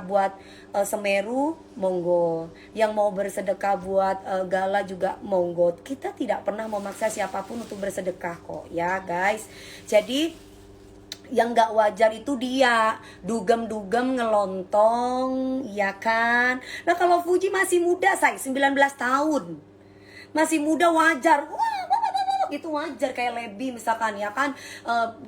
buat Semeru, monggo. Yang mau bersedekah buat Gala juga monggo. Kita tidak pernah memaksa siapapun untuk bersedekah kok ya guys. Jadi yang gak wajar itu dia dugem-dugem ngelontong, ya kan. Nah kalau Fuji masih muda, say 19 tahun, masih muda, wajar. Wah, gitu wajar. Kayak Lebi misalkan ya kan,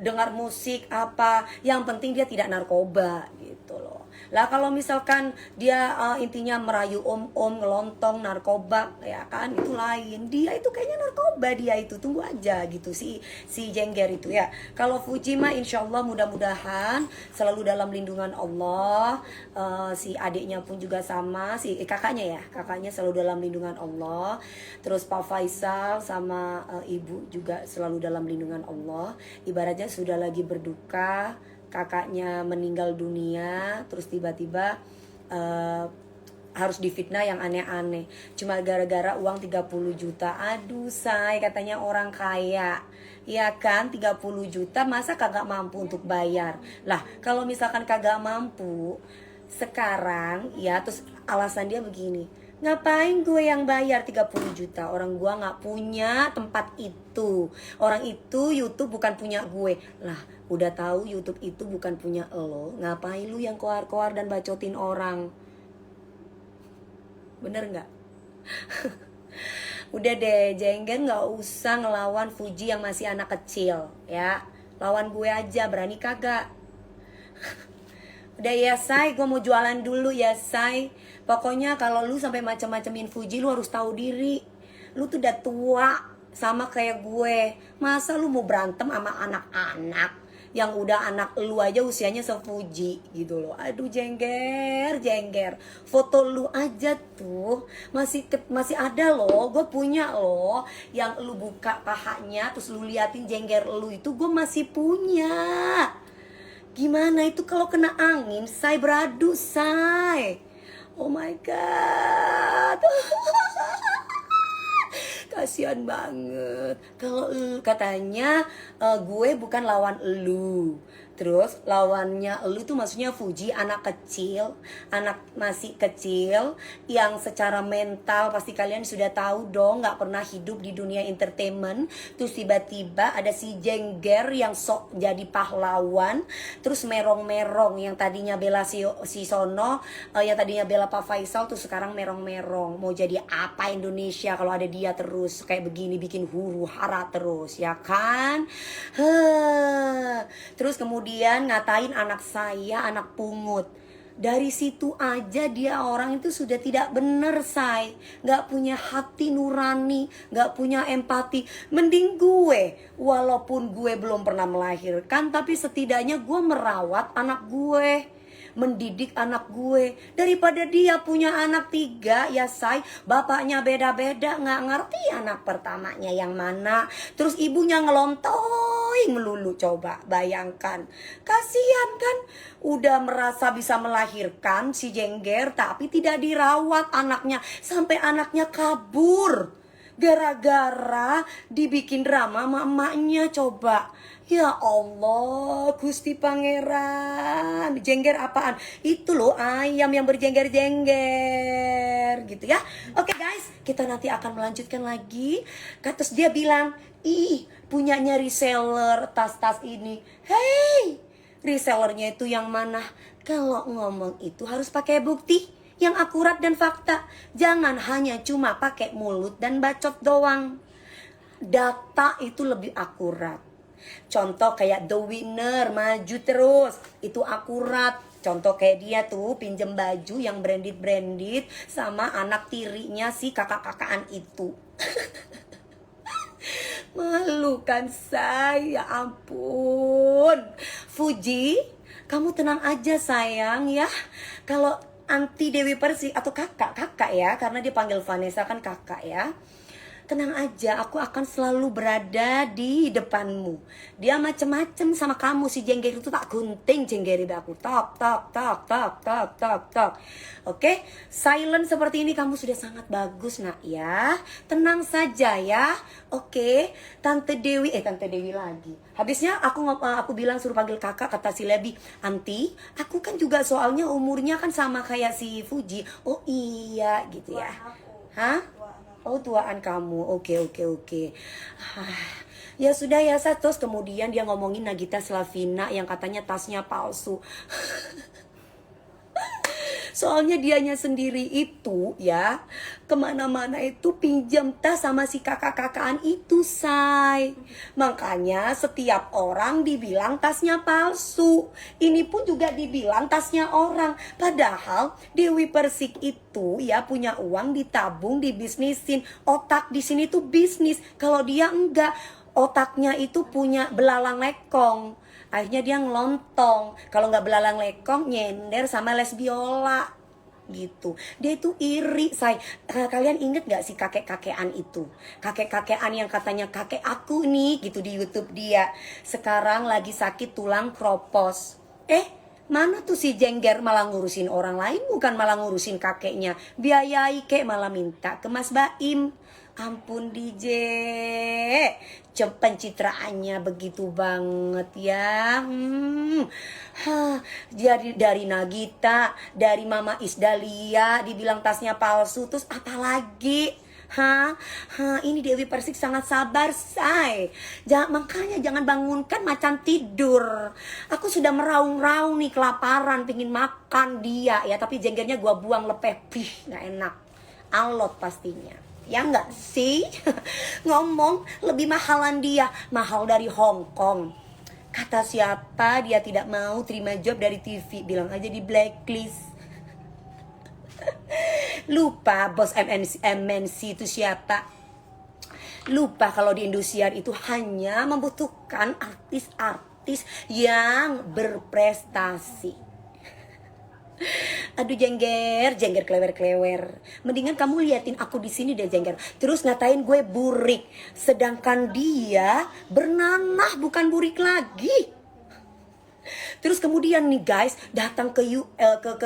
dengar musik apa, yang penting dia tidak narkoba gitu loh. Lah kalau misalkan dia intinya merayu om-om, ngelontong, narkoba ya kan, itu lain. Dia itu kayaknya narkoba, dia itu, tunggu aja gitu si Jengger itu ya. Kalau Fuji mah insya Allah mudah-mudahan selalu dalam lindungan Allah. Si adiknya pun juga sama, kakaknya ya, kakaknya selalu dalam lindungan Allah. Terus Pak Faisal sama ibu juga selalu dalam lindungan Allah. Ibaratnya sudah lagi berduka, kakaknya meninggal dunia, terus tiba-tiba harus difitnah yang aneh-aneh cuma gara-gara uang 30 juta. Aduh say, katanya orang kaya ya kan, 30 juta masa kagak mampu untuk bayar. Lah kalau misalkan kagak mampu sekarang ya, terus alasan dia begini, ngapain gue yang bayar 30 juta, orang gue gak punya tempat itu, orang itu YouTube bukan punya gue. Lah udah tahu YouTube itu bukan punya lo, ngapain lu yang koar-koar dan bacotin orang? Bener nggak? Udah deh, Jengger nggak usah ngelawan Fuji yang masih anak kecil ya. Lawan gue aja, berani kagak? Udah ya say, gue mau jualan dulu ya say. Pokoknya kalau lu sampai macem-macemin Fuji, lu harus tahu diri. Lu tuh udah tua sama kayak gue. Masa lu mau berantem sama anak-anak yang udah anak lu aja usianya se-Fuji gitu loh. Aduh Jengger, foto lu aja tuh masih ada loh. Gue punya loh, yang lu buka pahanya terus lu liatin Jengger lu itu, gue masih punya. Gimana itu kalau kena angin, say beradu say. Oh my god. Kasihan banget. Kalau katanya gue bukan lawan elu. Terus lawannya elu tuh maksudnya Fuji, anak kecil, anak masih kecil yang secara mental pasti kalian sudah tahu dong, nggak pernah hidup di dunia entertainment. Terus tiba-tiba ada si Jengger yang sok jadi pahlawan, terus merong-merong yang tadinya bela si Sono, yang tadinya bela Pak Faisal tuh sekarang merong-merong. Mau jadi apa Indonesia kalau ada dia terus kayak begini, bikin huru hara terus ya kan. Terus kemudian ngatain anak saya anak pungut. Dari situ aja dia orang itu sudah tidak bener say, nggak punya hati nurani, nggak punya empati. Mending gue, walaupun gue belum pernah melahirkan, tapi setidaknya gue merawat anak gue, mendidik anak gue, daripada dia punya anak 3 ya say, bapaknya beda-beda, nggak ngerti anak pertamanya yang mana, terus ibunya ngelontoy melulu. Coba bayangkan, kasihan kan, udah merasa bisa melahirkan si Jengger tapi tidak dirawat anaknya, sampai anaknya kabur gara-gara dibikin drama sama emaknya. Coba, ya Allah, Gusti Pangeran. Jengger apaan? Itu loh ayam yang berjengger-jengger gitu ya. Oke guys, kita nanti akan melanjutkan lagi. Terus dia bilang, ih punyanya reseller tas-tas ini. Hey, resellernya itu yang mana? Kalau ngomong itu harus pakai bukti yang akurat dan fakta. Jangan hanya cuma pakai mulut dan bacot doang. Data itu lebih akurat. Contoh kayak The Winner, maju terus, itu akurat. Contoh kayak dia tuh pinjem baju yang branded sama anak tirinya si kakak-kakaan itu. Malu kan saya, ampun. Fuji, kamu tenang aja sayang ya. Kalau Anti Dewi Persik atau kakak ya, karena dia panggil Vanessa kan kakak ya. tenang aja, aku akan selalu berada di depanmu. Dia macem-macem sama kamu, si Jengger itu tak gunting Jengger itu aku. Tok, tok, tok, tok, tok, tok, tok. Oke, silent seperti ini kamu sudah sangat bagus nak ya. Tenang saja ya. Oke, Tante Dewi lagi. Habisnya aku bilang suruh panggil kakak, kata si Lebi, anti, aku kan juga soalnya umurnya kan sama kayak si Fuji. Oh iya gitu ya. Hah? Oh tuaan kamu. Oke. Ya sudah ya terus kemudian dia ngomongin Nagita Slavina yang katanya tasnya palsu. Soalnya dianya sendiri itu ya kemana-mana itu pinjam tas sama si kakak-kakaan itu, say. Makanya setiap orang dibilang tasnya palsu. Ini pun juga dibilang tasnya orang. Padahal Dewi Persik itu ya punya uang ditabung, dibisnisin. Otak di sini tuh bisnis. Kalau dia enggak, otaknya itu punya belalang lekong. Akhirnya dia ngelontong. Kalau nggak belalang lekong, nyender sama les biola gitu. Dia itu iri, say. Kalian inget nggak sih kakek-kakean itu? Kakek-kakean yang katanya kakek aku nih gitu di YouTube dia. Sekarang lagi sakit tulang kropos. Mana tuh si Jengger malah ngurusin orang lain, bukan malah ngurusin kakeknya. Biayai kek malah minta ke Mas Baim. Ampun DJ, pencitraannya begitu banget ya. Dari Nagita, dari Mama Isdalia dibilang tasnya palsu, terus apa lagi? Ini Dewi Persik sangat sabar, say. Makanya jangan bangunkan macan tidur. Aku sudah meraung-raung nih, kelaparan, pingin makan dia ya. Tapi jenggernya gua buang lepeh, nggak enak. Alot pastinya. Ya enggak sih? Ngomong lebih mahalan dia, mahal dari Hong Kong. Kata siapa dia tidak mau terima job dari TV, bilang aja di blacklist. Lupa bos MNC itu siapa? Lupa kalau di Indosiar itu hanya membutuhkan artis-artis yang berprestasi. Aduh Jengger klewer. Mendingan kamu liatin aku di sini deh Jengger. Terus ngatain gue burik, sedangkan dia bernanah bukan burik lagi. Terus kemudian nih guys, datang ke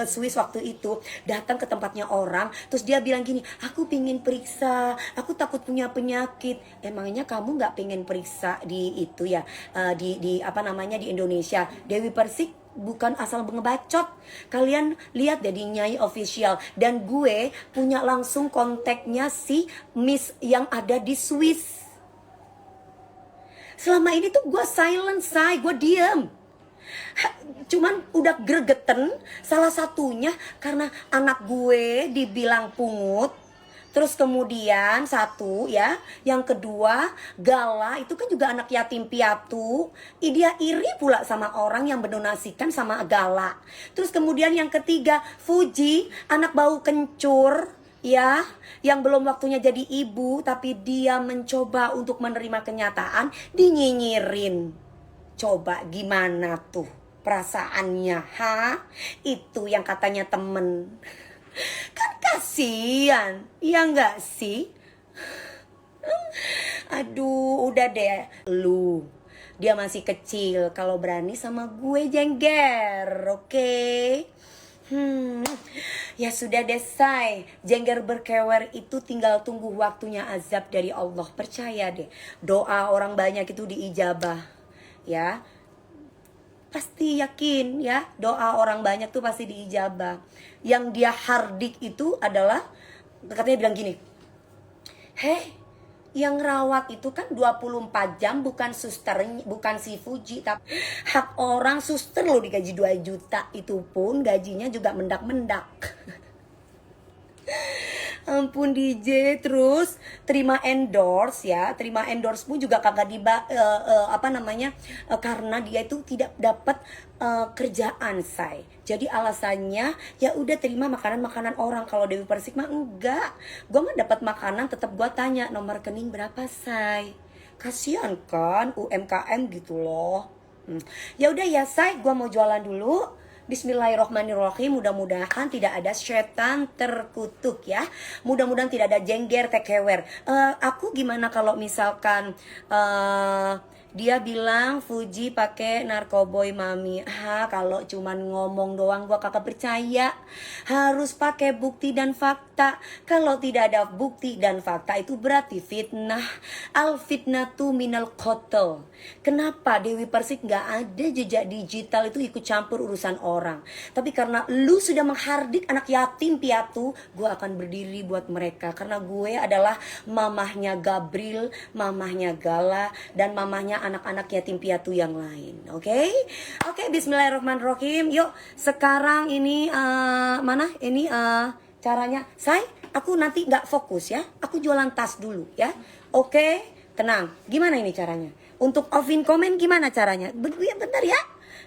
Swiss waktu itu, datang ke tempatnya orang, terus dia bilang gini, aku pingin periksa, aku takut punya penyakit. Emangnya kamu nggak pengen periksa di itu ya, di apa namanya di Indonesia? Dewi Persik bukan asal ngebacot. Kalian lihat deh di Nyai Official. Dan gue punya langsung kontaknya si Miss yang ada di Swiss. Selama ini tuh gue silent, say, gue diem. Cuman udah gregeten, salah satunya karena anak gue dibilang pungut. Terus kemudian satu ya, yang kedua Gala itu kan juga anak yatim piatu. Dia iri pula sama orang yang mendonasikan sama Gala. Terus kemudian yang ketiga Fuji, anak bau kencur ya, yang belum waktunya jadi ibu tapi dia mencoba untuk menerima kenyataan, dinyinyirin. Coba gimana tuh perasaannya, Itu yang katanya temen. Kan kasihan, ya enggak sih? Aduh, udah deh. Dia masih kecil, kalau berani sama gue Jengger, oke? Ya sudah deh, say. Jengger berkewer itu tinggal tunggu waktunya azab dari Allah. Percaya deh, doa orang banyak itu diijabah. Ya, pasti yakin ya, doa orang banyak tuh pasti diijabah. Yang dia hardik itu adalah, katanya bilang gini, yang rawat itu kan 24 jam bukan suster, bukan si Fuji, tapi hak orang. Suster loh digaji 2 juta, itu pun gajinya juga mendak-mendak. Ampun DJ. Terus terima endorse ya, terima endorse pun juga kagak karena dia itu tidak dapat kerjaan, say. Jadi alasannya ya udah terima makanan orang. Kalau Dewi Persik mah enggak, gue mah dapat makanan tetap gue tanya nomor rekening berapa, say. Kasian kan UMKM gitu loh. Ya udah ya, say, gue mau jualan dulu. Bismillahirrohmanirrohim. Mudah-mudahan tidak ada setan terkutuk ya. Mudah-mudahan tidak ada jengger tekewer. Aku gimana kalau misalkan dia bilang Fuji pakai narkoboy mami. Kalau cuman ngomong doang gua kagak percaya. Harus pakai bukti dan fakta. Kalau tidak ada bukti dan fakta itu berarti fitnah. Al fitnatu minal qotl. Kenapa Dewi Persik nggak ada jejak digital itu ikut campur urusan orang? Tapi karena lu sudah menghardik anak yatim piatu, gue akan berdiri buat mereka. Karena gue adalah mamahnya Gabriel, mamahnya Gala, dan mamahnya anak-anak yatim piatu yang lain. Oke? Oke, bismillahirrahmanirrahim. Yuk, sekarang ini mana? Ini caranya. Aku nanti nggak fokus ya. Aku jualan tas dulu ya. Oke, tenang. Gimana ini caranya? Untuk offin komen gimana caranya? Bentar ya.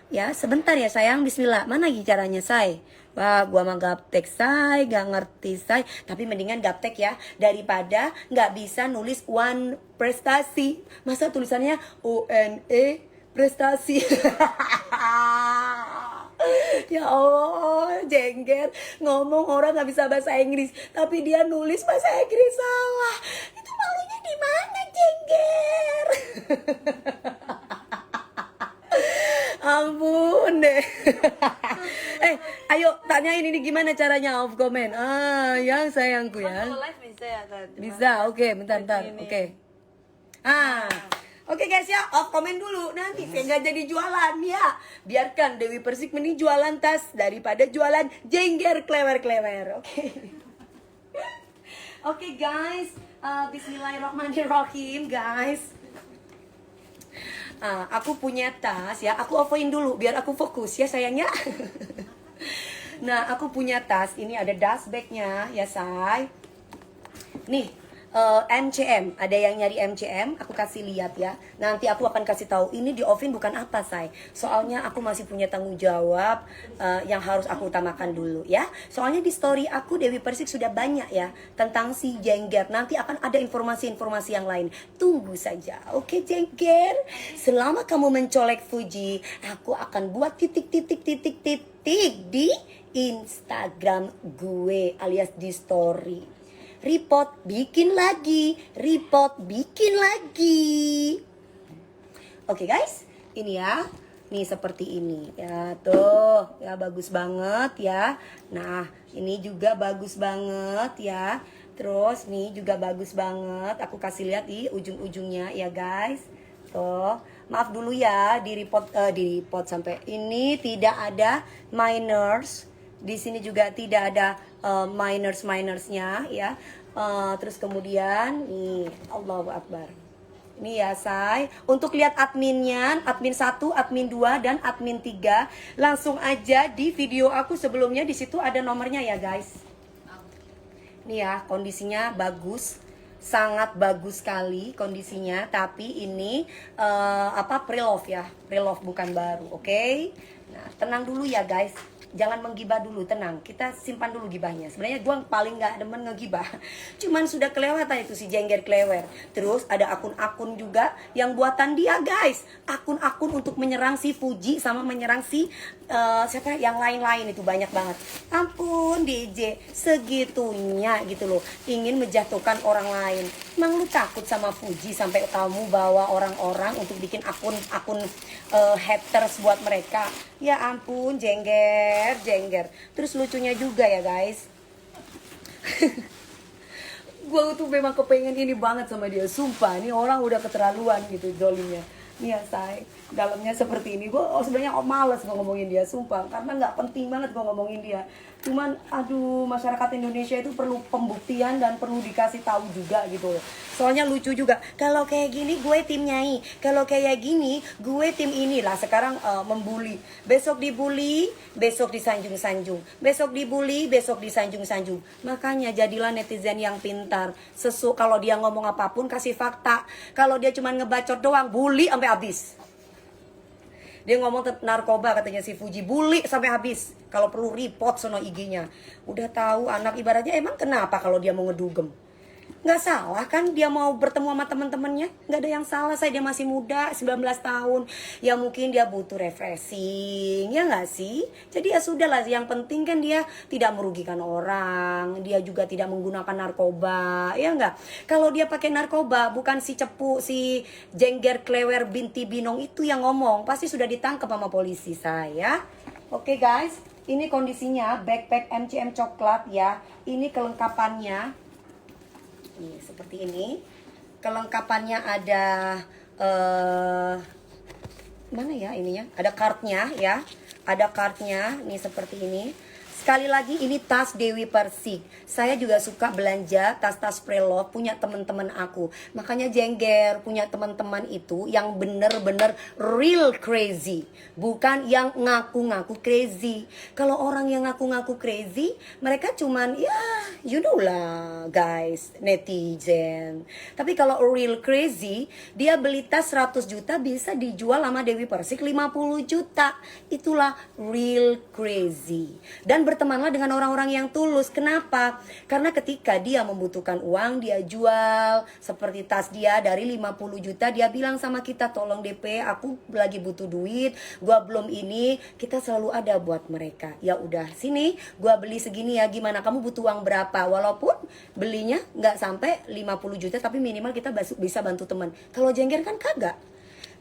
Ya, sebentar ya sayang. Bismillah. Mana lagi caranya, say? Wah, gua mah gaptek, say. Gak ngerti, say. Tapi mendingan gaptek ya. Daripada gak bisa nulis one prestasi. Masa tulisannya ONE prestasi. Ya Allah, jengger. Ngomong orang gak bisa bahasa Inggris, tapi dia nulis bahasa Inggris salah. Itu malunya di mana, jengger? Ampun deh. Ayo tanyain ini gimana caranya off comment. Yang sayangku ya. Live bisa ya tadi. Bisa, oke, bentar. Oke. Oke guys ya, off comment dulu. Nanti saya nggak jadi jualan ya. Biarkan Dewi Persik mending jualan tas daripada jualan jengger klewer-klewer. Oke. Oke guys, bismillahirrahmanirrahim guys. Aku punya tas ya, aku offin dulu biar aku fokus ya sayangnya. Nah, aku punya tas, ini ada dust bagnya ya say. Nih, MCM, ada yang nyari MCM, aku kasih lihat ya. Nanti aku akan kasih tahu ini di offin bukan apa say. Soalnya aku masih punya tanggung jawab yang harus aku utamakan dulu ya. Soalnya di story aku Dewi Persik sudah banyak ya tentang si jengger. Nanti akan ada informasi-informasi yang lain. Tunggu saja. Oke jengger. Selama kamu mencolek Fuji, aku akan buat titik di Instagram gue alias di story. Report bikin lagi. Oke guys, ini ya. Nih seperti ini. Ya tuh, ya bagus banget ya. Nah, ini juga bagus banget ya. Terus nih juga bagus banget. Aku kasih lihat di ujung-ujungnya ya guys. Tuh, maaf dulu ya di report sampai ini tidak ada minors. Di sini juga tidak ada minersnya ya. Terus kemudian nih Allahu Akbar. Ini ya say. Untuk lihat adminnya, admin 1, admin 2 dan admin 3, langsung aja di video aku sebelumnya, di situ ada nomornya ya guys. Nih ya, kondisinya bagus. Sangat bagus sekali kondisinya, tapi ini pre-love ya. Pre-love bukan baru, oke? Nah, tenang dulu ya guys. Jangan menggibah dulu, tenang. Kita simpan dulu gibahnya. Sebenarnya gue paling gak demen ngegibah. Cuman sudah kelewatan itu si jengger klewer. Terus ada akun-akun juga yang buatan dia guys. Akun-akun untuk menyerang si Fuji sama menyerang si siapa yang lain-lain itu banyak banget. Ampun DJ, segitunya gitu loh. Ingin menjatuhkan orang lain. Emang lu takut sama Fuji sampai kamu bawa orang-orang untuk bikin akun haters buat mereka? Ya ampun, jengger. Terus lucunya juga ya guys. Gue tuh memang kepengen ini banget sama dia. Sumpah, ini orang udah keterlaluan gitu dolimnya. Nih ya say, dalamnya seperti ini. Gue sebenarnya males gue ngomongin dia, sumpah. Karena gak penting banget gue ngomongin dia. Cuman aduh, masyarakat Indonesia itu perlu pembuktian dan perlu dikasih tahu juga gitu loh. Soalnya lucu juga. Kalau kayak gini gue tim Nyai, kalau kayak gini gue tim inilah. Sekarang membuli. Besok dibully, besok disanjung-sanjung. Besok dibully, besok disanjung-sanjung. Makanya jadilah netizen yang pintar. Kalau dia ngomong apapun kasih fakta. Kalau dia cuma ngebacot doang, bully sampai habis. Dia ngomong narkoba katanya si Fuji, bully sampai habis. Kalau perlu report sono IG-nya. Udah tahu anak ibaratnya emang kenapa kalau dia mau ngedugem? Nggak salah kan dia mau bertemu sama teman-temannya, nggak ada yang salah. Dia masih muda, 19 tahun, ya mungkin dia butuh refreshing, ya nggak sih? Jadi ya sudahlah, yang penting kan dia tidak merugikan orang, dia juga tidak menggunakan narkoba, ya nggak? Kalau dia pakai narkoba, bukan si Cepu, si Jengger Klewer binti Binong itu yang ngomong, pasti sudah ditangkap sama polisi saya. Oke guys, ini kondisinya backpack MCM coklat ya. Ini kelengkapannya. Nih, seperti ini. Kelengkapannya ada mana ya ininya? Ada kartnya ya. Ada kartnya nih seperti ini. Sekali lagi ini tas Dewi Persik. Saya juga suka belanja tas-tas pre-love punya teman-teman aku. Makanya Jengger punya teman-teman itu yang bener-bener real crazy, bukan yang ngaku-ngaku crazy. Kalau orang yang ngaku-ngaku crazy, mereka cuman ya you know lah guys, netizen. Tapi kalau real crazy, dia beli tas 100 juta bisa dijual sama Dewi Persik 50 juta. Itulah real crazy. Dan bertemanlah dengan orang-orang yang tulus. Kenapa? Karena ketika dia membutuhkan uang, dia jual. Seperti tas dia dari 50 juta, dia bilang sama kita, tolong DP, aku lagi butuh duit, gua belum ini. Kita selalu ada buat mereka. Ya udah, sini gua beli segini ya, gimana, kamu butuh uang berapa? Walaupun belinya nggak sampai 50 juta, tapi minimal kita bisa bantu teman. Kalau Jengger kan kagak.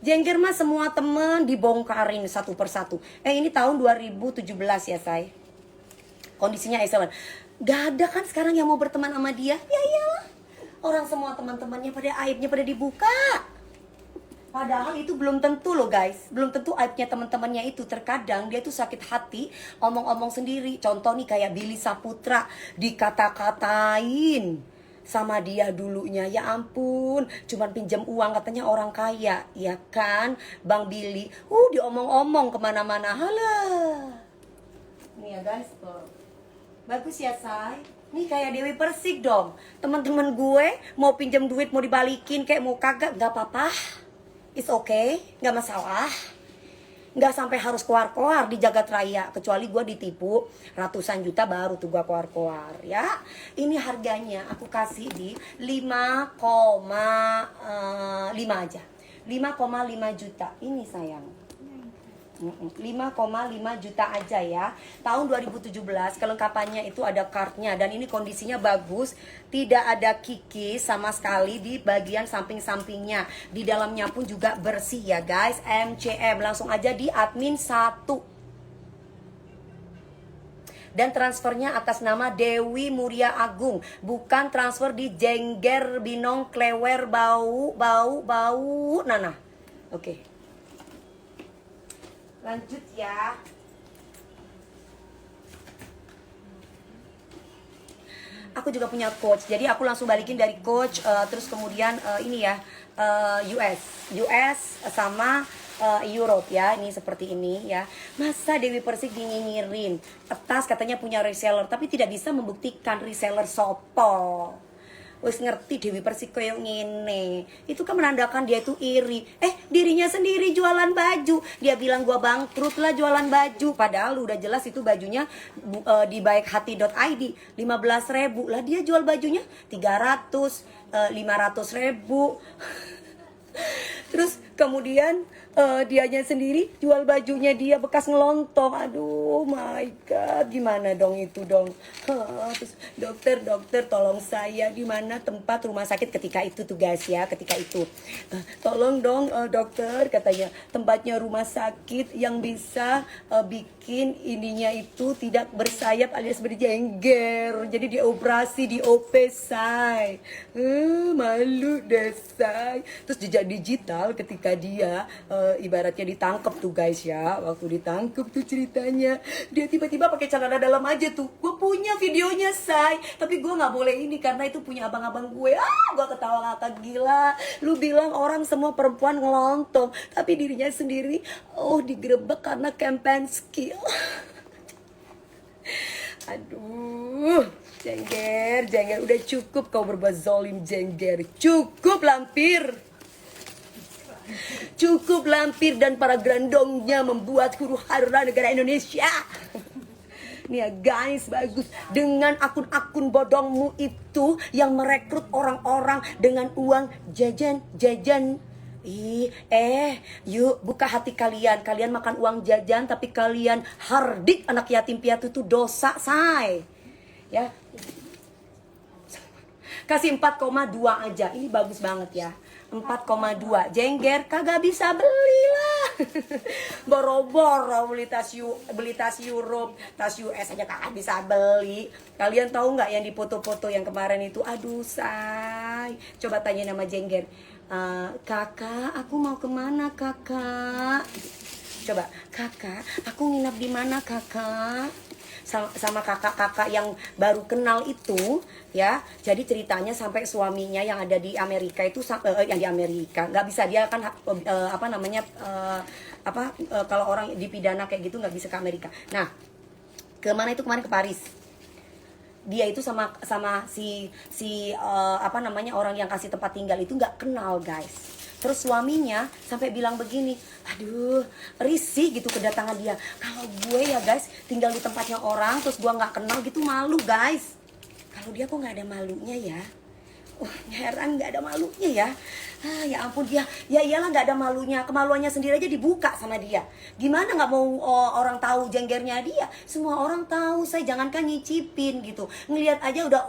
Jengger mah semua temen dibongkarin satu persatu. Ini tahun 2017 ya say. Kondisinya excellent. Gak ada kan sekarang yang mau berteman sama dia? Ya iyalah. Orang semua teman-temannya pada aibnya pada dibuka. Padahal itu belum tentu loh guys. Belum tentu aibnya teman-temannya itu. Terkadang dia tuh sakit hati, omong-omong sendiri. Contoh nih kayak Billy Saputra, dikata-katain sama dia dulunya. Ya ampun, cuman pinjam uang katanya orang kaya, ya kan Bang Billy. Diomong-omong kemana-mana. Halah. Nih ya guys, bagus ya say. Nih kayak Dewi Persik dong. Teman-teman gue mau pinjam duit, mau dibalikin kayak mau kagak, gak apa-apa. It's okay, gak masalah. Gak sampai harus keluar-keluar di jagat raya. Kecuali gue ditipu ratusan juta baru tuh gue keluar-keluar ya. Ini harganya aku kasih di 5,5 aja. 5,5 juta. Ini sayang. 5,5 juta aja ya. Tahun 2017. Kelengkapannya itu ada kartnya. Dan ini kondisinya bagus. Tidak ada kikis sama sekali di bagian samping-sampingnya. Di dalamnya pun juga bersih ya guys. MCM. Langsung aja di admin 1. Dan transfernya atas nama Dewi Muria Agung. Bukan transfer di Jengger Binong Klewer bau Nana. Oke. Lanjut ya. Aku juga punya coach. Jadi aku langsung balikin dari coach. Terus kemudian ini ya. US sama Europe ya. Ini seperti ini ya. Masa Dewi Persik dinyinyirin tas katanya punya reseller, tapi tidak bisa membuktikan reseller sopo. Wis ngerti Dewi Persik kayak ngene. Itu kan menandakan dia itu iri. Dirinya sendiri jualan baju. Dia bilang gua bangkrut lah jualan baju. Padahal udah jelas itu bajunya di baikhati.id 15.000. Lah dia jual bajunya 300, 500.000. Terus kemudian dianya sendiri jual bajunya dia bekas ngelontong. Aduh my god, gimana dong itu dong. Terus dokter tolong saya, di mana tempat rumah sakit ketika itu tuh guys ya, ketika itu tolong dong dokter, katanya tempatnya rumah sakit yang bisa bikin ininya itu tidak bersayap alias berjengger. Jadi dioperasi, di OP say. Malu deh say. Terus jejak digital ketika dia ibaratnya ditangkap tuh guys ya. Waktu ditangkap tuh ceritanya, dia tiba-tiba pakai celana dalam aja tuh. Gue punya videonya say, tapi gue nggak boleh ini karena itu punya abang-abang gue. Gue ketawa ngakak gila. Lu bilang orang semua perempuan ngelontong, tapi dirinya sendiri digerebek karena Kempensky. Aduh, Jengger, udah cukup kau berbuat zolim Jengger. Cukup lampir. Cukup lampir dan para gerandongnya membuat huru hara negara Indonesia. Nih ya guys, bagus. Dengan akun-akun bodongmu itu yang merekrut orang-orang dengan uang jajan. Yuk buka hati kalian. Kalian makan uang jajan tapi kalian hardik anak yatim piatu itu dosa, say. Ya. Kasih 4,2 aja. Ini bagus banget ya. 4,2. Jengger kagak bisa beli lah. Boro-boro beli tas Europe, tas US aja kagak bisa beli. Kalian tahu nggak yang di foto-foto yang kemarin itu? Aduh, say. Coba tanya nama Jengger. Kakak, aku mau kemana kakak? Coba, kakak, aku nginap di mana kakak? Sama kakak-kakak yang baru kenal itu ya. Jadi ceritanya sampai suaminya yang ada di Amerika itu yang di Amerika nggak bisa, dia kan kalau orang dipidana kayak gitu nggak bisa ke Amerika. Nah, kemana itu kemarin? Ke Paris. Dia itu sama orang yang kasih tempat tinggal itu nggak kenal, guys. Terus suaminya sampai bilang begini, aduh risih gitu kedatangan dia. Kalau gue ya guys tinggal di tempatnya orang terus gue nggak kenal gitu, malu guys. Kalau dia kok nggak ada malunya ya? Heran nggak ada malunya ya. Ya ampun, dia ya iyalah nggak ada malunya. Kemaluannya sendiri aja dibuka sama dia. Gimana nggak mau orang tahu jenggernya dia? Semua orang tahu, saya jangankan nyicipin gitu. Ngelihat aja udah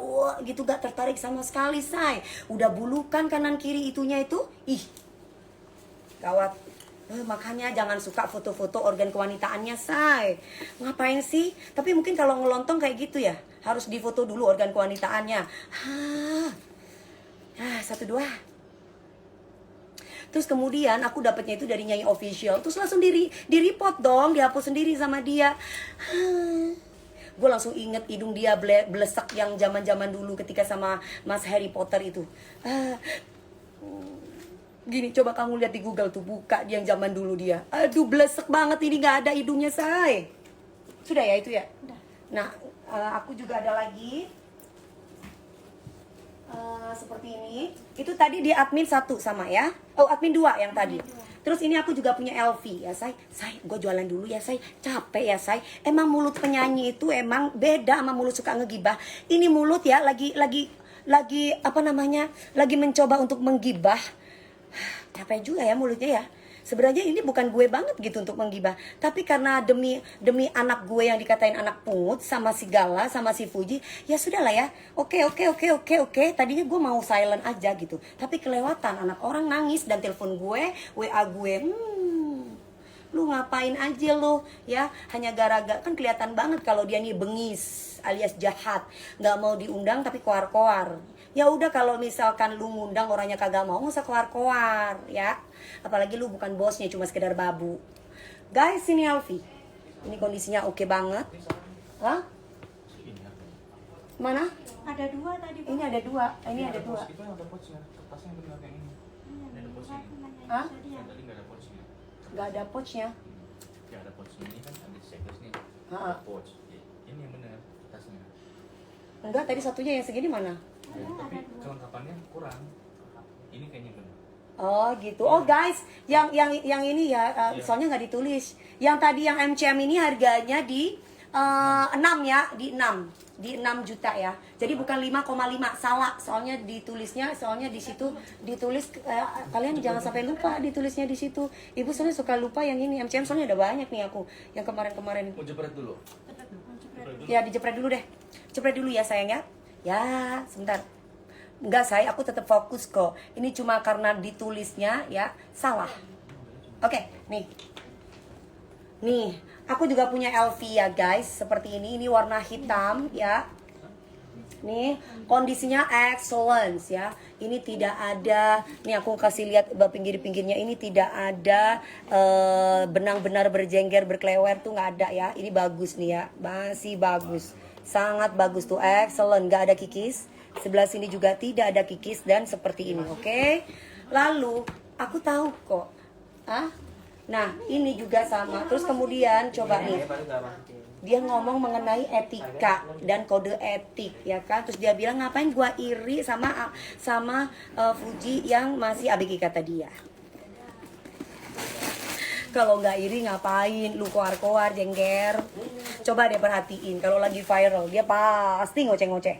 gitu, gak tertarik sama sekali, say. Udah bulukan kanan kiri itunya itu. Ih, gawat. Makanya jangan suka foto-foto organ kewanitaannya, say. Ngapain sih? Tapi mungkin kalau ngelontong kayak gitu ya, harus difoto dulu organ kewanitaannya. 1, 2. Terus kemudian aku dapatnya itu dari Nyai Official. Terus langsung di-report dong, dihapus sendiri sama dia. Gue langsung inget hidung dia blesek yang zaman-zaman dulu ketika sama Mas Harry Potter itu. Gini, coba kamu lihat di Google tuh, buka yang zaman dulu dia. Aduh, blesek banget ini, gak ada hidungnya, say. Sudah ya itu ya? Udah. Nah, aku juga ada lagi. Seperti ini. Itu tadi di admin 1 sama ya. Admin 2 yang tadi. Terus ini aku juga punya LV ya, say. Gue jualan dulu ya, say. Capek ya, say. Emang mulut penyanyi itu emang beda sama mulut suka ngegibah. Ini mulut ya lagi lagi mencoba untuk menggibah. Capek juga ya mulutnya ya. Sebenarnya ini bukan gue banget gitu untuk menggibah, tapi karena demi anak gue yang dikatain anak pungut sama si Gala sama si Fuji, ya sudahlah ya. Oke. Tadinya gue mau silent aja gitu, tapi kelewatan anak orang nangis dan telepon gue, WA gue. Lu ngapain aja lu ya? Hanya gara-gara kan kelihatan banget kalau dia nih bengis alias jahat, nggak mau diundang tapi koar-koar. Ya udah, kalau misalkan lu ngundang orangnya kagak mau, nggak usah koar-koar ya. Apalagi lu bukan bosnya, cuma sekedar babu. Guys, ini Alfi. Ini kondisinya oke banget. Hah? Mana? Ada 2 tadi. Ini ada 2. Ini ada 2. Itu yang ada pouchnya. Kertasnya yang benar kayak ini. Ada pouchnya. Hah? Tadi nggak ada pouchnya. Nggak ada pouchnya. Ya ada pouchnya, ini kan ada sekus nih. Ha-ha. Ada pouch. Ini yang benar kertasnya. Enggak, tadi satunya yang segini mana? Ya, tapi kelengkapannya kurang. Ini kayaknya benar. Oh gitu. Oh guys, yang ini ya, soalnya nggak ditulis. Yang tadi yang MCM ini harganya di 6 ya, di 6 juta ya. Jadi bukan 5,5, salah. Soalnya ditulisnya, soalnya di situ ditulis, kalian jangan sampai lupa ditulisnya di situ. Ibu soalnya suka lupa yang ini MCM, soalnya ada banyak nih aku yang kemarin-kemarin. Mau jepret dulu. Ya dijepret dulu deh. Jepret dulu ya sayang ya. Ya, sebentar. Enggak, aku tetap fokus kok. Ini cuma karena ditulisnya ya salah. Oke, nih. Nih, aku juga punya LV ya guys, seperti ini. Ini warna hitam ya. Nih, kondisinya excellence ya. Ini tidak ada, nih aku kasih lihat pinggir-pinggirnya, ini tidak ada benang benar berjengger berkelewer tuh nggak ada ya. Ini bagus nih ya, masih bagus. Sangat bagus tuh, excellent, nggak ada kikis. Sebelah sini juga tidak ada kikis dan seperti ini, oke? Lalu aku tahu kok, nah ini juga sama. Terus kemudian coba nih, dia ngomong mengenai etika dan kode etik ya kan. Terus dia bilang ngapain gua iri sama Fuji yang masih ABG kata dia. Kalau nggak iri ngapain lu koar-koar jengger. Coba deh perhatiin kalau lagi viral dia pasti ngoceh-ngoceh.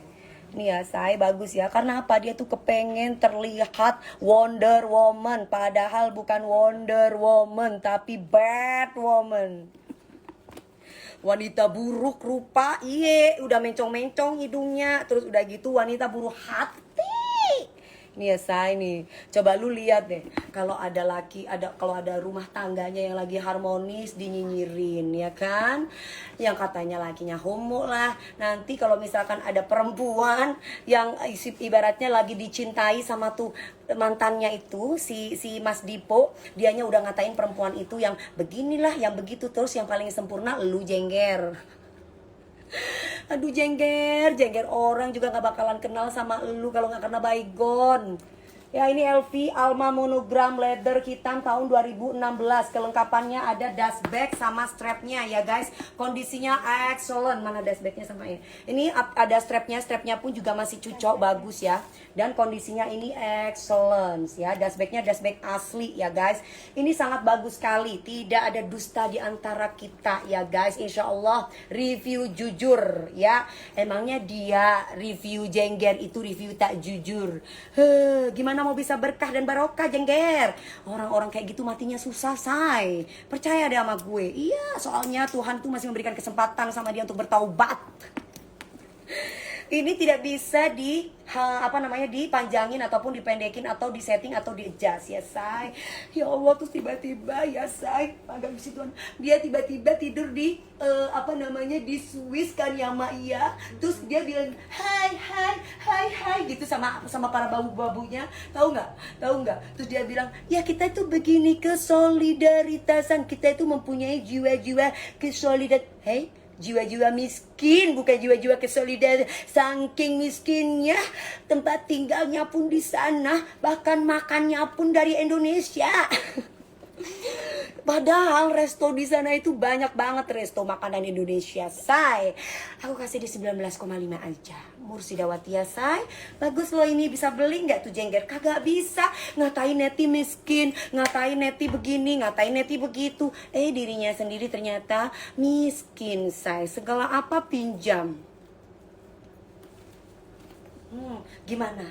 Nih ya, saya bagus ya. Karena apa? Dia tuh kepengen terlihat Wonder Woman. Padahal bukan Wonder Woman, tapi Bad Woman. Wanita buruk rupa, iye, udah mencong-mencong hidungnya. Terus udah gitu wanita buruk hati. Nih ya say nih, coba lu lihat deh. Kalau ada kalau ada rumah tangganya yang lagi harmonis dinyinyirin ya kan, yang katanya lakinya homo lah. Nanti kalau misalkan ada perempuan yang ibaratnya lagi dicintai sama tuh mantannya itu si Mas Dipo, dianya udah ngatain perempuan itu yang beginilah, yang begitu, terus yang paling sempurna lu jengger. Aduh jengger orang juga gak bakalan kenal sama lu kalau gak kena baygon. Ya ini LV Alma Monogram leather hitam tahun 2016. Kelengkapannya ada dust bag sama strapnya ya guys. Kondisinya excellent. Mana dust bagnya sama ini? Ini ada strapnya pun juga masih cucok, bagus ya. Dan kondisinya ini excellent ya. Dust bagnya dust bag asli ya guys. Ini sangat bagus sekali. Tidak ada dusta di antara kita ya guys. Insya Allah review jujur ya. Emangnya dia review jengger itu review tak jujur? Gimana mau bisa berkah dan barokah jengger? Orang-orang kayak gitu matinya susah say. Percaya deh sama gue. Iya, soalnya Tuhan tuh masih memberikan kesempatan sama dia untuk bertaubat. Ini tidak bisa dipanjangin ataupun dipendekin atau disetting atau di-adjust ya say. Ya Allah, terus tiba-tiba ya say, agak bisi Tuhan, dia tiba-tiba tidur di di Swiss kan ya mak iya. Terus dia bilang hai gitu sama para babu-babunya. Tahu nggak? Terus dia bilang, ya kita itu begini kesolidaritasan, kita itu mempunyai jiwa-jiwa kesolidaritas. Hey, jiwa-jiwa miskin, bukan jiwa-jiwa kesolidaritas. Saking miskinnya, tempat tinggalnya pun di sana, bahkan makannya pun dari Indonesia. Padahal resto di sana itu banyak banget resto makanan Indonesia, say. Aku kasih di 19,5 aja. Mursidawati ya, say. Bagus loh ini, bisa beli nggak tuh jengger? Kagak bisa. Ngatain neti miskin, ngatain neti begini, ngatain neti begitu. Dirinya sendiri ternyata miskin, say. Segala apa pinjam. Gimana?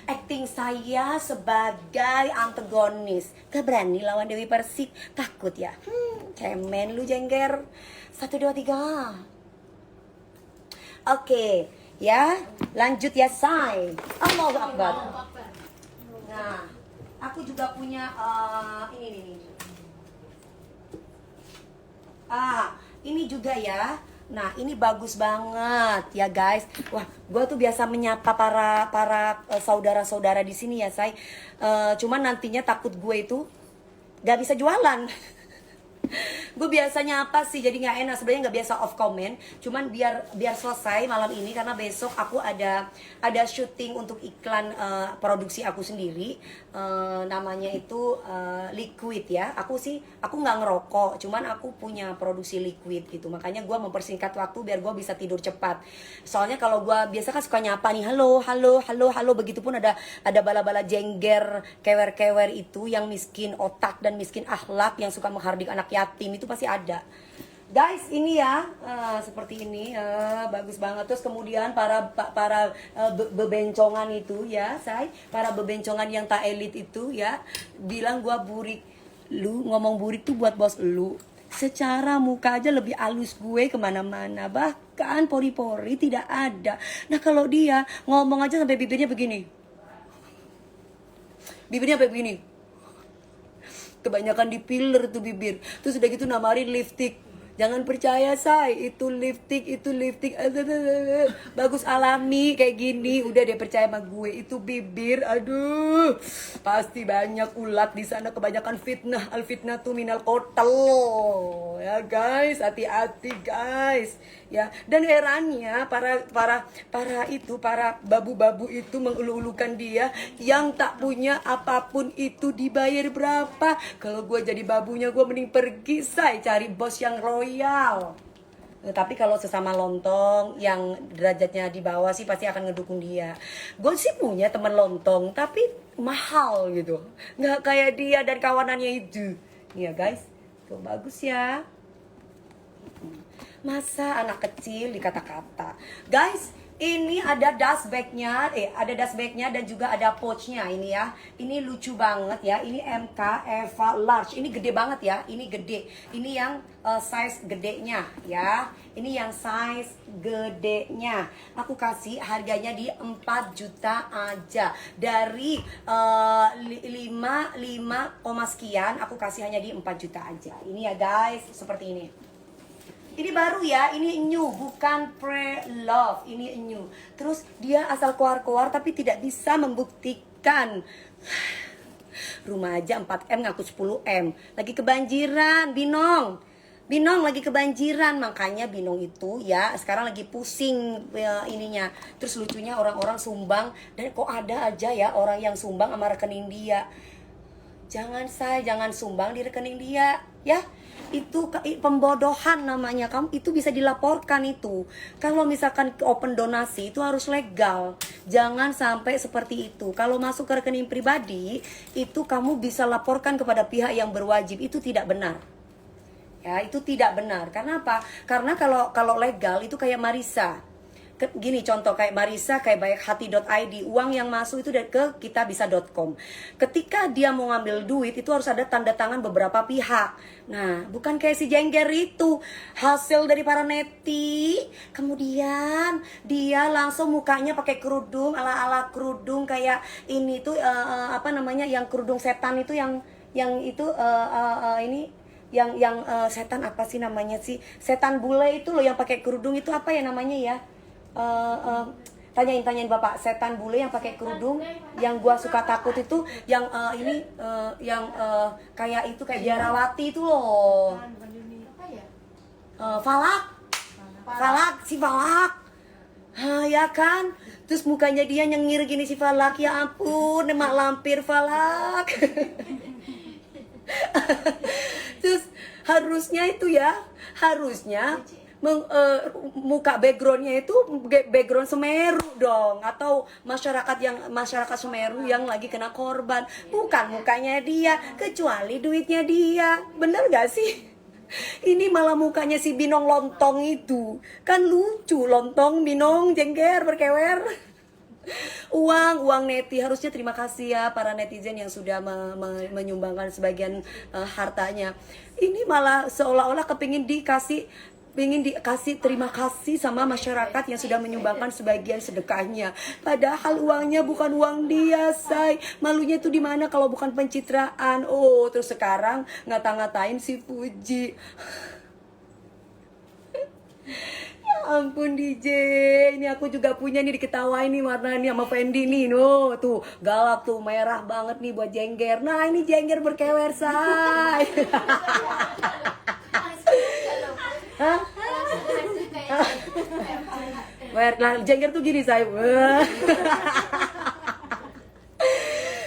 Acting saya sebagai antagonis. Gak berani lawan Dewi Persik? Takut ya? Cemen lu jengger. 1, 2, 3. Oke, ya. Lanjut ya, say. Allahu Akbar. Nah, aku juga punya ini. Ini juga ya. Nah, ini bagus banget ya guys. Wah, gue tuh biasa menyapa para saudara-saudara di sini ya, say. Cuman nantinya takut gue itu gak bisa jualan. Gue biasanya apa sih, jadi nggak enak sebenarnya, nggak biasa off comment, cuman biar selesai malam ini karena besok aku ada syuting untuk iklan produksi aku sendiri, namanya itu liquid ya. Aku nggak ngerokok, cuman aku punya produksi liquid gitu, makanya gue mempersingkat waktu biar gue bisa tidur cepat. Soalnya kalau gue biasa kan suka nyapa nih, halo, begitupun ada bala-bala jengger kewer-kewer itu yang miskin otak dan miskin akhlak, yang suka menghardik anak yatim, itu pasti ada. Guys, ini ya seperti ini, bagus banget. Terus kemudian para bebencongan itu ya, para bebencongan yang tak elit itu ya, bilang gua burik. Lu ngomong burik tuh buat bos lu. Secara muka aja lebih halus gue kemana-mana, bahkan pori-pori tidak ada. Nah kalau dia ngomong aja sampai bibirnya begini, kebanyakan di filler tuh bibir. Terus udah gitu namarin lipstick. Jangan percaya say, itu lipstick. Bagus alami kayak gini. Udah deh percaya sama gue, itu bibir. Aduh, pasti banyak ulat di sana, kebanyakan fitnah. Al fitnah tuh minal kotal. Ya guys, hati-hati guys. Ya, dan herannya para babu-babu itu mengulu-ulukan dia yang tak punya apapun itu dibayar berapa. Kalau gue jadi babunya, gue mending pergi say cari bos yang royal. Tapi kalau sesama lontong yang derajatnya di bawah sih pasti akan ngedukung dia. Gue sih punya teman lontong tapi mahal gitu, nggak kayak dia dan kawanannya itu. Nih ya guys, Tuh bagus ya. Masa anak kecil dikata-kata. Guys, ini ada dust bag-nya, ada dust bag-nya dan juga ada pouch-nya ini ya. Ini lucu banget ya. Ini MK Eva large. Ini gede banget ya. Ini gede. Ini yang size gedenya ya. Ini yang size gedenya. Aku kasih harganya di 4 juta aja. Dari 5 sekian aku kasih hanya di 4 juta aja. Ini ya guys, seperti ini. Ini baru ya, ini new, bukan pre-love, ini new. Terus dia asal keluar-keluar tapi tidak bisa membuktikan. Rumah aja 4M ngaku 10M. Lagi kebanjiran, Binong. Binong lagi kebanjiran, makanya Binong itu ya sekarang lagi pusing ininya. Terus lucunya orang-orang sumbang, dan kok ada aja ya orang yang sumbang sama rekening dia. Jangan sumbang di rekening dia ya. Itu pembodohan namanya. Kamu itu bisa dilaporkan itu. Kalau misalkan open donasi itu harus legal. Jangan sampai seperti itu. Kalau masuk ke rekening pribadi itu kamu bisa laporkan kepada pihak yang berwajib. Itu tidak benar. Ya, itu tidak benar. Karena apa? Karena kalau legal itu kayak Marisa. Gini contoh kayak Marisa, kayak baik-hati.id, uang yang masuk itu dari ke kitabisa.com. Ketika dia mau ngambil duit itu harus ada tanda tangan beberapa pihak. Nah, bukan kayak si Jengger itu, hasil dari para neti. Kemudian dia langsung mukanya pakai kerudung, ala-ala kerudung kayak ini tuh apa namanya, yang kerudung setan itu yang itu ini yang setan apa sih namanya sih? Setan bule itu loh yang pakai kerudung itu apa ya namanya ya? Tanyain Bapak, setan bule yang pakai kerudung yang gua suka takut itu yang ini yang kayak itu kayak biarawati itu loh. Falak si Falak. Ya kan? Terus mukanya dia nyengir gini si Falak, ya ampun, mak lampir Falak. Terus harusnya itu ya, muka backgroundnya itu background Semeru dong, atau masyarakat Semeru yang lagi kena korban, bukan mukanya dia, kecuali duitnya dia. Bener gak sih? Ini malah mukanya si Binong lontong itu. Kan lucu, lontong Binong Jengger berkewer. Uang neti, harusnya terima kasih ya para netizen yang sudah menyumbangkan sebagian hartanya. Ini malah seolah-olah kepingin dikasih terima kasih sama masyarakat yang sudah menyumbangkan sebagian sedekahnya. Padahal uangnya bukan uang dia, say. Malunya itu di mana kalau bukan pencitraan? Oh, terus sekarang ngata-ngatain si Fuji. Ya ampun DJ, ini aku juga punya nih, diketawain nih warna ini sama Fendi nih. No, tuh galak tuh, merah banget nih buat Jengger. Nah, ini Jengger berkewer, say. Hah? Nah, Jengger tuh gini, say.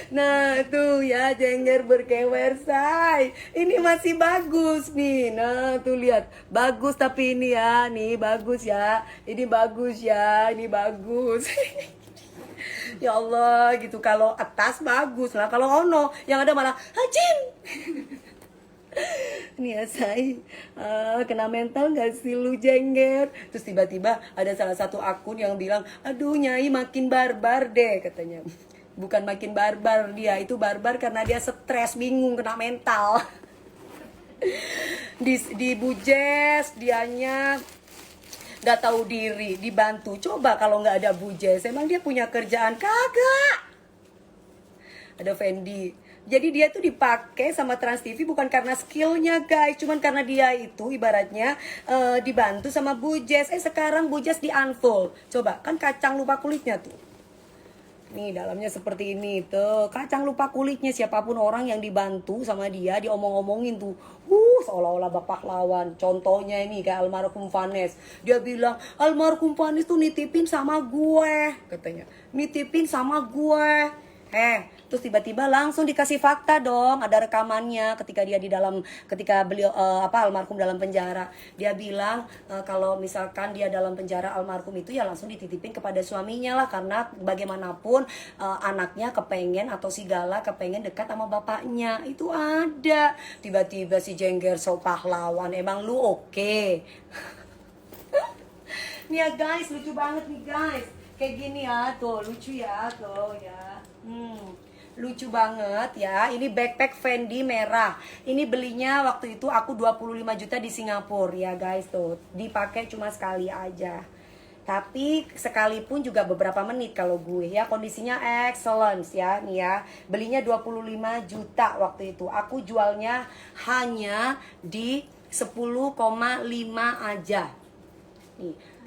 Nah tuh ya, Jengger berkewer, say. Ini masih bagus nih. Nah tuh lihat, bagus tapi ini ya, nih bagus ya. Ini bagus ya, ini bagus. Ya Allah gitu, kalau atas bagus lah, kalau ono yang ada malah hacin. Nih ya, say, kena mental gak sih lu Jengger? Terus tiba-tiba ada salah satu akun yang bilang, aduh Nyai makin barbar deh katanya. Bukan makin barbar dia, itu barbar karena dia stres, bingung, kena mental. Di bujes dianya gak tahu diri, dibantu. Coba kalau gak ada bujes, emang dia punya kerjaan? Kagak. Ada Fendi. Jadi dia tuh dipakai sama Trans TV bukan karena skillnya guys, cuman karena dia itu ibaratnya dibantu sama bujes. Sekarang bujes di unfold. Coba, kan kacang lupa kulitnya tuh. Nih dalamnya seperti ini tuh, kacang lupa kulitnya. Siapapun orang yang dibantu sama dia diomong-omongin tuh, seolah-olah bapak lawan. Contohnya ini kayak almarhum Vanes, dia bilang almarhum Vanes tuh nitipin sama gue, katanya nitipin sama gue. Terus tiba-tiba langsung dikasih fakta dong, ada rekamannya ketika dia di dalam, ketika beliau almarhum dalam penjara. Dia bilang kalau misalkan dia dalam penjara, almarhum itu ya langsung dititipin kepada suaminya lah, karena bagaimanapun anaknya kepengen, atau si Gala kepengen dekat sama bapaknya. Itu ada. Tiba-tiba si Jengger so pahlawan, emang lu oke? Nih ya guys, lucu banget nih guys. Kayak gini ya, tuh lucu ya, tuh ya. Lucu banget ya. Ini backpack Fendi merah. Ini belinya waktu itu aku 25 juta di Singapura ya guys, tuh. Dipakai cuma sekali aja. Tapi sekalipun juga beberapa menit kalau gue ya. Kondisinya excellence ya, nih ya. Belinya 25 juta waktu itu. Aku jualnya hanya di 10,5 aja. Nih.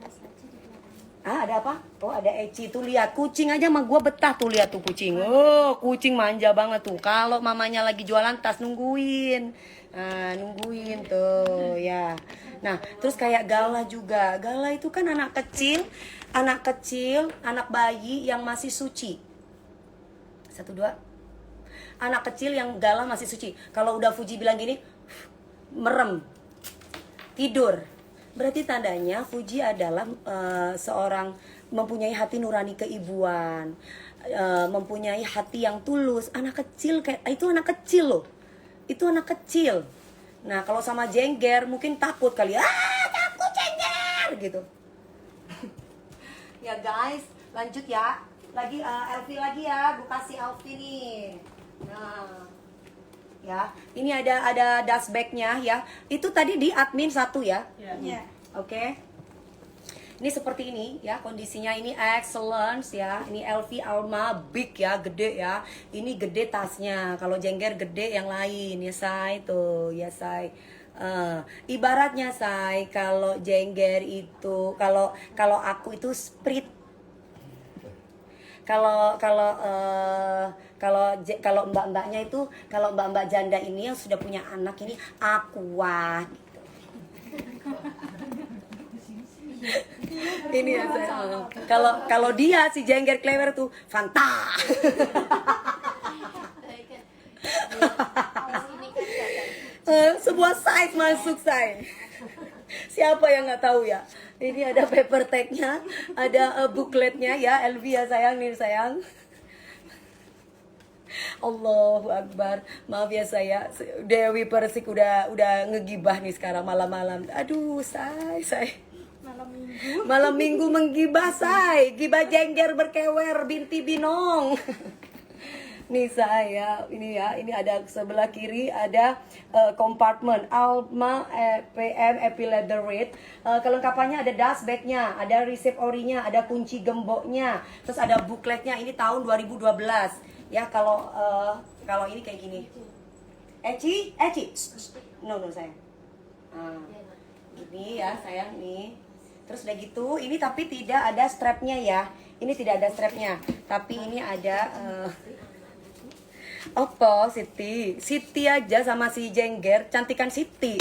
Ada apa? Oh, ada Eci tuh, lihat kucing aja mah gua betah tuh, lihat tuh kucing. Oh, kucing manja banget tuh. Kalau mamanya lagi jualan tas nungguin. Nungguin tuh ya. Nah, terus kayak Gala juga. Gala itu kan anak kecil, anak bayi yang masih suci. 1, 2. Anak kecil yang Gala masih suci. Kalau udah Fuji bilang gini, merem, tidur. Berarti tandanya Fuji adalah seorang mempunyai hati nurani keibuan, mempunyai hati yang tulus. Anak kecil kayak itu, anak kecil loh. Itu anak kecil. Nah, kalau sama Jengger mungkin takut kali. Takut Jengger gitu. Ya guys, lanjut ya. Lagi Elvi lagi ya, gue kasih Elvi nih. Nah, ya, ini ada dust bag-nya ya. Itu tadi di admin 1 ya. Iya. Oke. Ini seperti ini ya, kondisinya ini excellence ya. Ini LV Alma big ya, gede ya. Ini gede tasnya. Kalau Jengger gede yang lain ya, say tuh ya, say. Ibaratnya say, kalau Jengger itu, kalau aku itu Sprite. Kalau mbak-mbaknya itu, kalau mbak-mbak janda ini yang sudah punya anak ini Aqua gitu. Ini ya saya. Kalau dia si Jengger Klewer tuh Fanta. Sebuah size masuk saya. Siapa yang nggak tahu ya? Ini ada paper tag-nya, ada bookletnya ya, LV ya sayang, nih sayang. Allahu Akbar. Maaf ya saya, Dewi Persik udah ngegibah nih sekarang malam-malam. Aduh, saya. Malam minggu menggibah say. Gibah Jengger berkewer binti binong. Nih saya, ini ya, ini ada sebelah kiri ada kompartemen Alma PM Epi Leather Red. Kelengkapannya ada dust bag-nya, ada resep orinya, ada kunci gemboknya, terus ada bookletnya. Ini tahun 2012. Ya, kalau ini kayak gini. Eci. No sayang. Ini ya sayang nih. Terus udah gitu, ini tapi tidak ada strapnya ya. Ini tidak ada strapnya, tapi ini ada apa Siti aja sama si Jengger cantikan Siti.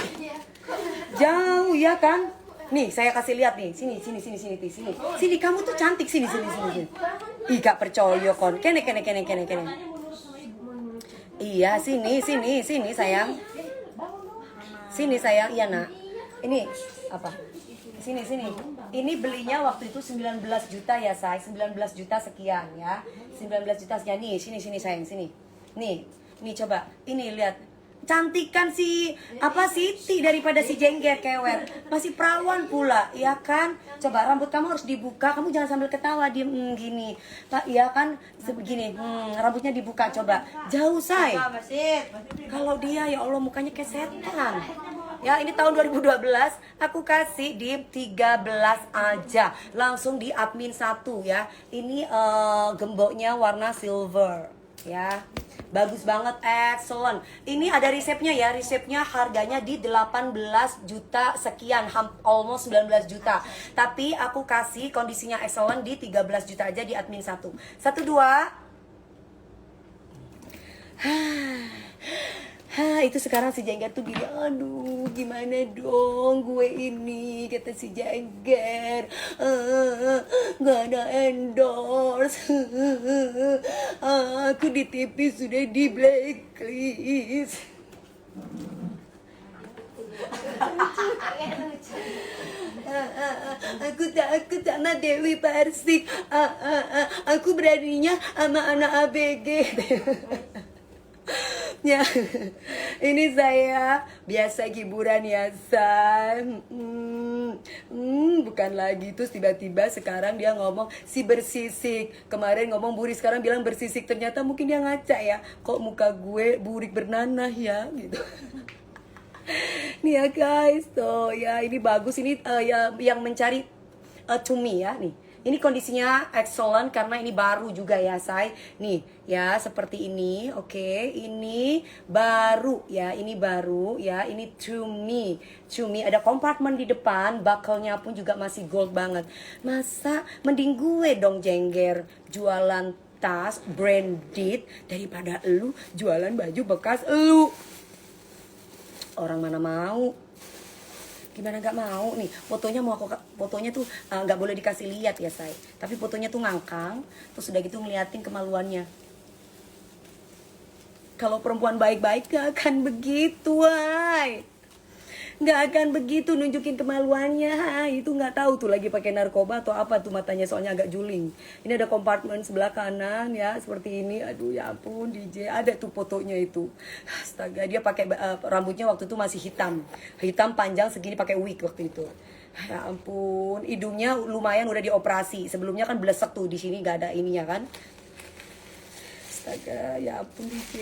Jauh ya kan? Nih saya kasih lihat nih, sini. Sini kamu tuh cantik, sini. Ih gak percaya kon. Kene. Iya, sini sayang. Sini sayang, iya nak. Ini apa? Sini. Ini belinya waktu itu 19 juta ya, say. 19 juta sekian ya. 19 juta sekian nih, sini sayang, sini. Nih coba. Ini lihat. Cantikan si Siti daripada si Jengger Kewer. Masih perawan pula, ya kan? Coba rambut kamu harus dibuka. Kamu jangan sambil ketawa diem gini. Iya kan? Begini. Rambutnya dibuka coba. Jauh, say. Kalau dia ya Allah mukanya kayak setan. Ya, ini tahun 2012 aku kasih di 13 aja. Langsung di admin 1 ya. Ini gemboknya warna silver ya. Bagus banget, excellent. Ini ada resepnya ya, resepnya harganya di 18 juta sekian, almost 19 juta. Tapi aku kasih kondisinya excellent di 13 juta aja di admin 1. 1, 2. Itu sekarang si Jengger tuh bilang, aduh gimana dong gue ini, kata si Jengger, gak ada endorse, aku di TV sudah di blacklist. Aku takut sama Dewi Persik. Aku beraninya sama anak ABG. Ya, ini saya biasa hiburan ya, say. Bukan lagi. Terus tiba-tiba sekarang dia ngomong si bersisik. Kemarin ngomong burik, sekarang bilang bersisik. Ternyata mungkin dia ngaca ya. Kok muka gue burik bernanah ya, gitu. Nih ya guys, tuh ya ini bagus. Ini ya yang mencari cumi ya nih. Ini kondisinya excellent karena ini baru juga ya, say. Nih ya seperti ini. Oke, ini baru ya, ini baru ya. Ini cumi. Cumi ada kompartemen di depan, buckle-nya pun juga masih gold banget. Masa mending gue dong Jengger jualan tas branded daripada lu jualan baju bekas lu. Orang mana mau? Gimana nggak mau nih? Fotonya tuh nggak boleh dikasih lihat ya, say. Tapi fotonya tuh ngangkang, terus udah gitu ngeliatin kemaluannya. Kalau perempuan baik-baik gak akan begitu, ay. Nggak akan begitu nunjukin kemaluannya. Itu nggak tahu tuh lagi pakai narkoba atau apa tuh, matanya soalnya agak juling. Ini ada kompartemen sebelah kanan ya seperti ini. Aduh ya ampun DJ, ada tuh fotonya itu. Astaga, dia pakai rambutnya waktu itu masih hitam panjang segini, pakai wig waktu itu. Ya ampun, hidungnya lumayan udah dioperasi. Sebelumnya kan blesek tuh, di sini nggak ada ininya kan. Astaga, ya ampun DJ.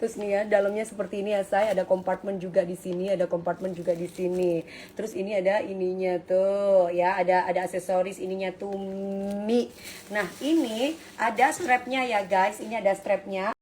Terus nih ya, dalamnya seperti ini ya, say. Ada kompartemen juga di sini, ada kompartemen juga di sini. Terus ini ada ininya tuh, ya, ada aksesoris ininya tuh, Nah, ini ada strapnya ya, guys. Ini ada strapnya.